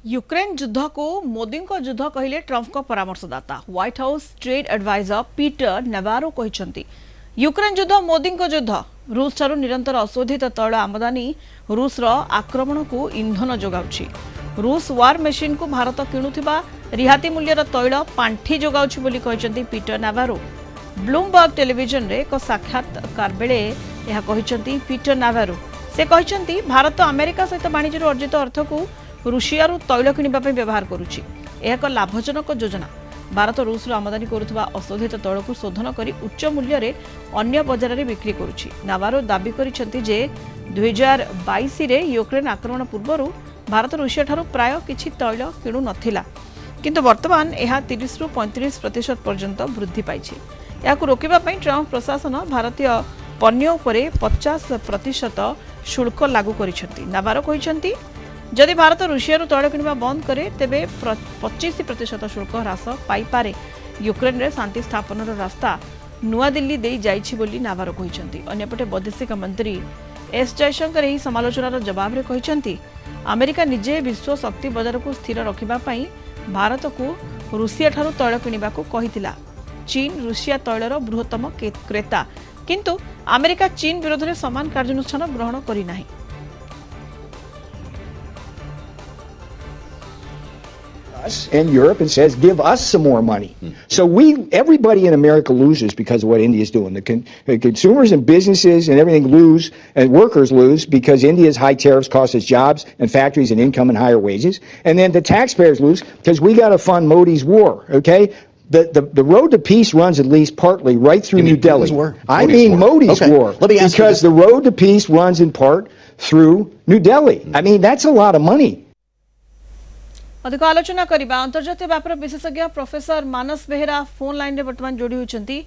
Ukraine युद्ध को मोदी को युद्ध कहले ट्रंप को परामर्शदाता White House trade adviser Peter Navarro कहते यूक्रेन युद्ध मोदी को युद्ध रूस ठारू निरंतर अशोधित तैल आमदानी रूस आक्रमण को इंधन जोगाउछि रूस वार मेसिन को भारत किणुथिबा रिहाती मूल्यर तैल पांठी जोगाउछि बोली कहते पीटर नेवारो ब्लूमबर्ग टेलीविजन रे एक साक्षात्कार बेले यह कहते पीटर नेवारो से कहते भारत अमेरिका सहित वाणिज्य अर्जित अर्थ को रूसिया तैल किणवा व्यवहार करुच्ची एक लाभजनक योजना भारत रूस आमदानी करुवा अशोधित तैल को शोधन कर उच्च मूल्य रे अन्य बजार में बिक्री करुच्ची नावारो दाबी करिसेंती जे 2022 रे यूक्रेन आक्रमण पूर्व भारत रूसिया ठारू प्राय किछि तैल किणु नथिला किंतु वर्तमान यह 30 रु 35% पर्यंत वृद्धि पाइछि याकु रोकिबा पई ट्रंप प्रशासन भारतीय पण्य उपरे 50% शुल्क लागू करिसेंती नावारो कहिसेंती जदि भारत रूसिया तैल किणवा बंद करे तेबे 25% शुल्क ह्रास पाइपारे यूक्रेन रे शांति स्थापन रास्ता नुआ दिल्ली दे जाइछि बोली नावारो कहिसेंती अन्यपटे वैदेशिक मंत्री एस जयशंकर यही समालोचनार जवाब रे कहिसेंती अमेरिका निजे विश्व शक्ति बाजार को स्थिर रखिबा पई भारत को रूसिया ठारू तैल किणवा को कहितिला चीन रूसिया तैलर बृहत्तम क्रेता किंतु अमेरिका चीन विरोध में समान कार्यानुष्ठान ग्रहण करि नाही us and Europe and says, give us some more money. So everybody in America loses because of what India is doing. The consumers and businesses and everything lose, and workers lose because India's high tariffs cost us jobs and factories and income and higher wages. And then the taxpayers lose because we got to fund Modi's war, okay? The road to peace runs at least partly right through New Delhi. Modi's war. Because the road to peace runs in part through New Delhi. I mean, that's a lot of money. अधिक आलोचना करबा अंतर्जातीय व्यापार विशेषज्ञ professor मानस Behera phone line रे वर्तमान जोड़ी होचंती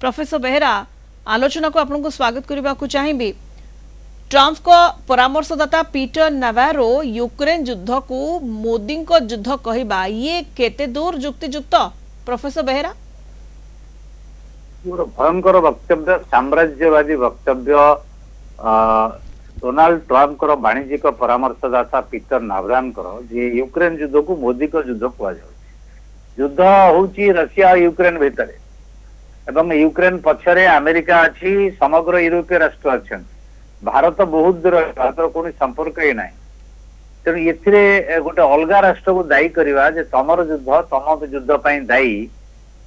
professor Behera आलोचना को आपन को स्वागत करबा को चाहिबी ट्रंप को परामर्शदाता पीटर नेवारो यूक्रेन युद्ध को मोदी को युद्ध कहबा ये केते दूर युक्तियुक्त प्रोफेसर बेहेरा पूरा भयंकर वक्तव्य साम्राज्यवादी वक्तव्य डोनाल्ड ट्रंप को वाणिज्यिक परामर्शदाता पीटर नावरान जी यूक्रेन युद्ध को मोदी को युद्ध कहुच्च युद्ध होची रशिया यूक्रेन भितर एवं यूक्रेन पछरे अमेरिका अच्छी समग्र यूरोपीय राष्ट्र अच्छा भारत बहुत दूर भारत कौन संपर्क ही ना तेणु ये गोटे अलग राष्ट्र को दायी करवा तमर युद्ध तम युद्ध दायी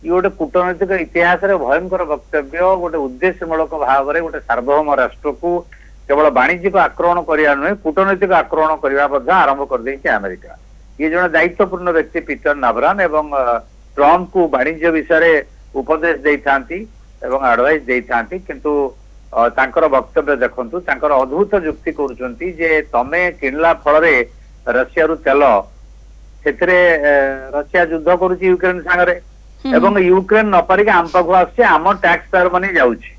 ये गोटे कूटनैतिक इतिहास भयंकर वक्तव्य गोटे उद्देश्यमूलक भाव में गोटे सार्वभौम राष्ट्र को केवल वाणिज्यिक आक्रमण करने नुहे कूटनैतिक आक्रमण करने आरंभ कर अमेरिका ये जन दायित्वपूर्ण व्यक्ति पीटर नावरान एवं ट्रंप को वाणिज्य विषय उपदेश देती एडवाइस देती किंतु तांकर वक्तव्य देखंतु तांकर अद्भुत युक्ति करुचंती जे तमे किनला फल रशिया रु तेल से रशिया युद्ध करुच्ची यूक्रेन सांगरे एवं यूक्रेन न पारिक आम पाखु आसছে आम टैक्स पेयर माने जाउची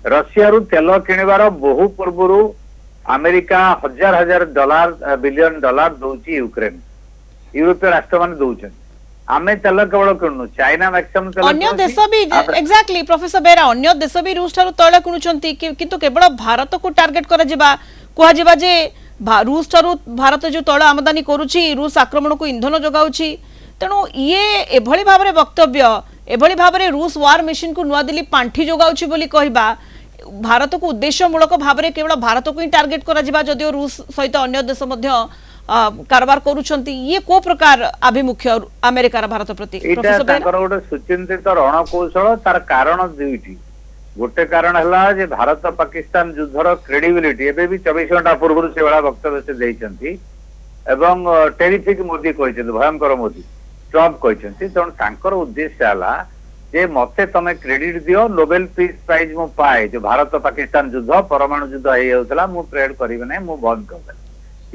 रशिया रु तेल किणवार बहु पूर्व अमेरिका हजार हजार डॉलर बिलियन डॉलर दौची यूक्रेन यूरोपीय राष्ट्र मान दौचन आमे तेल केवल किणु चाइना मैक्सिमम तेल अन्य देश भी एग्जैक्टली प्रोफेसर बेरा अन्य देश भी रूस ठारू तैल किणुचंती किंतु केवल भारत को टार्गेट करा जिबा कुहा जिबा जे रूस ठारू भारत जो तैल आमदानी करूची रूस आक्रमण को इंधन जोगाउची तेणु ये एभली भाबरे वक्तव्य एभली भाबरे रूस वार मेसिन को नुआ दिल्ली पांठी जोगाउची बोली कहबा भारत को उद्देश्यमूलक भाव में केवल भारत को ही टार्गेट करा जिबा जदियो रूस सहित अन्य देश मध्य कारबार करूछंती ये को प्रकार आभिमुख्य अमेरिका रा भारत प्रति प्रोफेसर बेरा गोटे सुचिंतित रणकौशल तार कारण दुईटी गोटे कारण हला जे भारत पाकिस्तान युद्धर क्रेडिबिलिटी एबे भी 24 घंटा पूर्व से बड़ा वक्तव्य से देइछंती एवं टेरिफिक मोदी कहछंती भयंकर मोदी ट्रंप कहछंती तेणु तांकर उद्देश्य हला जे मते तमे क्रेडिट दियो नोबेल पीस प्राइज मु पाए जो भारत पाकिस्तान युद्ध परमाणु युद्ध हे होतला मु ट्रेड करिवे नै मु बंद कर दे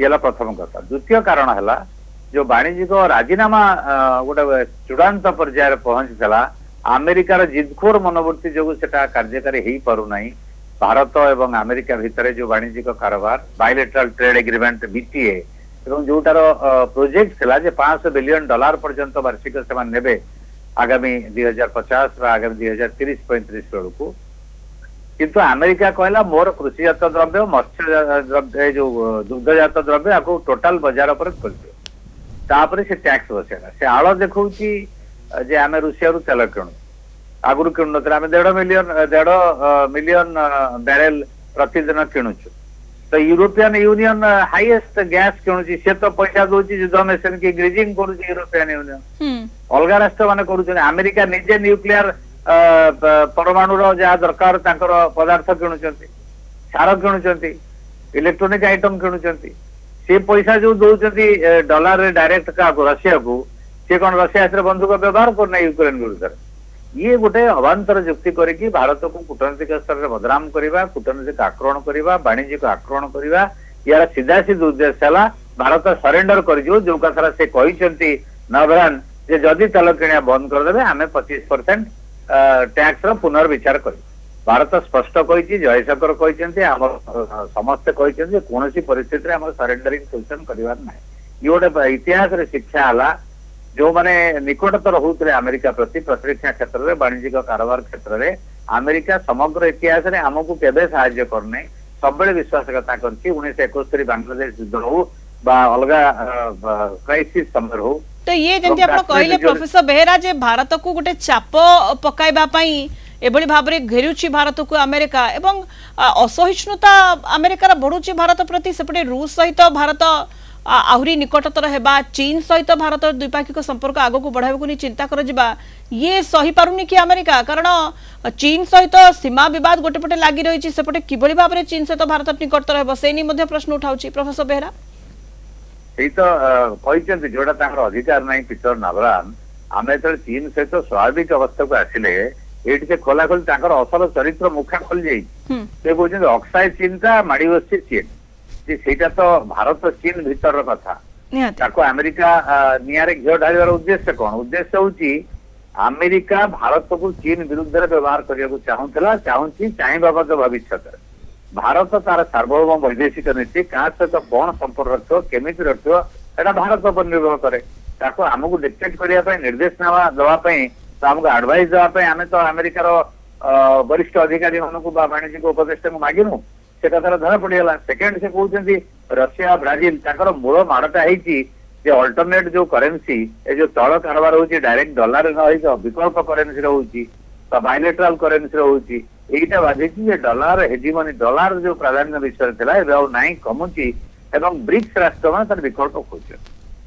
येला प्रथम कथा द्वितीय कारण हला जो वाणिज्यिक राजीनामा गोटे चूड़ांत पर्यायर पहुंचला अमेरिकार जिदखोर मनोवृत्ति जो सेटा कार्यकारी हेई पारु नाही भारत एवं अमेरिका भितर जो वाणिज्यिक कारोबार बायलेटरल ट्रेड एग्रीमेंट बीटीए एवं जोटार प्रोजेक्ट थिला जे 500 बिलियन डॉलर पर्यंत वार्षिक सेमान नेबे आगामी 2050 आगामी 2030-35 बेलू किंतु अमेरिका कहला मोर कृषिजात द्रव्य मत्स्य द्रव्य जो दुग्धजात द्रव्य आपको टोटाल बाजार पर खोल तापर से टैक्स बसेला से आड़ देखौची जे आमे रूसिया रु तेल किणु आगुरु किणु नथला आमे 1.5 मिलियन बैरेल प्रतिदिन किणुछु तो यूरोपियन यूनियन हाईएस्ट गैस किणुची से तो पैसा दउची युद्ध मेसिन की ग्रीजिंग करूची यूरोपियन यूनियन अलग राष्ट्र माने करूछन अमेरिका निजे न्यूक्लियर परमाणु रो जहा दरकार तांकर पदार्थ किणुचंती सार किणुचंती इलेक्ट्रॉनिक आइटम किणुचंती से पैसा जो दउचंती डॉलर रे डायरेक्ट का रशिया को से कोन रशिया से बंधुक व्यवहार करना यूक्रेन विरुद्ध ये गोटे अवांतर युक्ति करके भारत को कूटनीतिक स्तर में बदनाम करवा कूटनीतिक आक्रमण करवा वाणिज्यिक आक्रमण करवा यार सीधा सीधा उद्देश्य है भारत सरेंडर कर जो कथा से कहते नवरान जे जदि तेल किणा बंद करदे आम 25% टैक्स पुनर्विचार कर भारत स्पष्ट कही जयशंकर कहते समस्ते कहते कौन परिस्थिति में सरेंडरिंग सोल्यूशन करार ना ये गोटे इतिहास शिक्षा है जो माने निकटतर होते अमेरिका प्रति प्रतिरक्षा क्षेत्र में वाणिज्यिक कारोबार क्षेत्र में अमेरिका समग्र इतिहास में आमको केबे साहाय्य करने सब विश्वासघात कर 1971 बांग्लादेश युद्ध हो अलग क्राइसिस समय हो तो ये जंती आपण कहले प्रोफेसर बेहेरा जे भारत को गोटे चाप पकाइबा पई एभली भाबरे घेरुची भारत को अमेरिका एवं असहिष्णुता अमेरिका बढ़ुची भारत प्रति सेपटे रूस सहित भारत आहुरी निकटतर हेबा चीन सहित भारत द्विपाक्षिक संपर्क आगो को बढ़ाबे को चिंता कर जिबा ये सही पारुनी कि अमेरिका कारण चीन सहित सीमा विवाद गोटे पटे लागि रही सेपटे किबळी भाबरे चीन सहित भारत निकटतर हेबो सेनी मध्ये प्रश्न उठाउची प्रोफेसर बेहेरा सेही तो कहते जोटा तांकर अधिकार नहीं पीटर नावरान आमे तो चीन सहित स्वाभाविक अवस्था को आसिले एठी से खोला खोली तांकर असल चरित्र मुखा खोल जाई से कहते अक्साय चिंता माड़ी बसছে चीन जे सेटा तो भारत चीन भीतर कथा ताको अमेरिका नियारे घिओ ढालिबार उद्देश्य कौन उद्देश्य होची अमेरिका भारत को चीन विरुद्ध व्यवहार करने को चाहे बाबद भविष्य भारत तार सार्वभौम वैदेशिक नीति क्या सहित कौन संपर्क रखो केमी रखो एटा भारत पर निर्भर करे आमको डिक्टेट करने निर्देश देवाई तो आमको आडभाइस देवाई आम तो अमेरिकार वरिष्ठ अधिकारी मानक वाणिज्यिक उपदेष्टा को मागिनु से कथार धरा पड़गला सेकेंड से कहते रशिया ब्राजिल मूल माड़टा जे अल्टरनेट जो करेन्सी ए जो तौल कारबार हो डायरेक्ट डॉलर न विकल्प करेन्सी रोची बायलेटराल करेन्सी रोची एटा बाधि डॉलर हेजिमनी डॉलर जो प्राधान्य विषय था नहीं कमुची एवं ब्रिक्स राष्ट्र में तार विकल्प खोज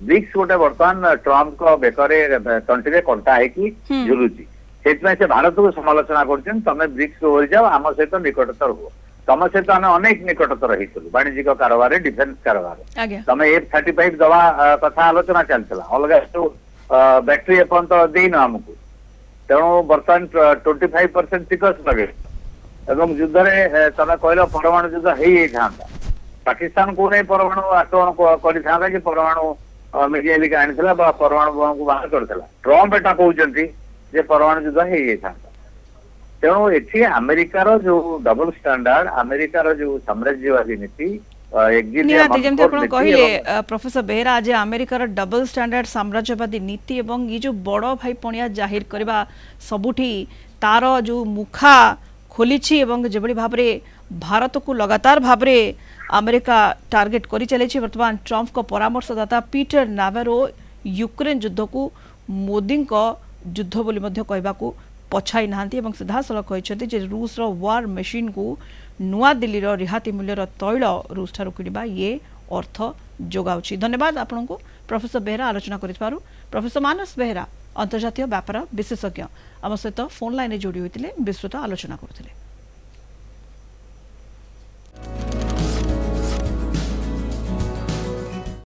ब्रिक्स गोटे बर्तमान ट्रम्प को बेकरे तंटी कंटा है झुलुची से भारत को समालोचना कर तमें ब्रिक्स को ओरी जाओ आम सहित निकटतर हुआ तम सहित आम अनेक निकटतर होइलु वाणिज्यिक कारोबार डिफेन्स कारोबार तमें F-35 दवा कथा आलोचना चलता अलग जो बैटरी एपर्यंत देन आमको तेणु बर्तमान 25% टिकस लगे एवं युद्ध में तमें कहल परमाणु युद्ध हो पाकिस्तान को नहीं परमाणु आक्रमण कर कि परमाणु मिसाइल आनी परमाणु बम को बाहर करता ट्रम्प एटा कहते परमाणु युद्ध हो तेणु एठी अमेरिकार जो डबल स्टैंडर्ड अमेरिकार जो साम्राज्यवादी नीति प्रोफेसर बेहेरा आज अमेरिकार डबल स्टैंडर्ड साम्राज्यवादी नीति एवं ये जो बड़ भाई पणिया जाहिर करवा सबुठी तार जो मुखा खोली जो भाव भारत को लगातार भाव अमेरिका टार्गेट कर चली वर्तमान ट्रम्प को परामर्शदाता पीटर नावेरो यूक्रेन युद्ध को मोदी युद्ध बोली कहवा पछाई नाहांती एवं सीधासलख कहते जे रूस रो वार मशीन को नुआ दिल्ली रो रिहाती मूल्यर तैल रूस ठारू किणवा ये अर्थ जोगाउछि। धन्यवाद आपन को प्रोफेसर बेहेरा आलोचना करिथारु। प्रोफेसर मानस बेहेरा अंतर्जातीय व्यापार विशेषज्ञ आम सहित फोन लाइन जोड़ी होते विस्तृत आलोचना करथिले।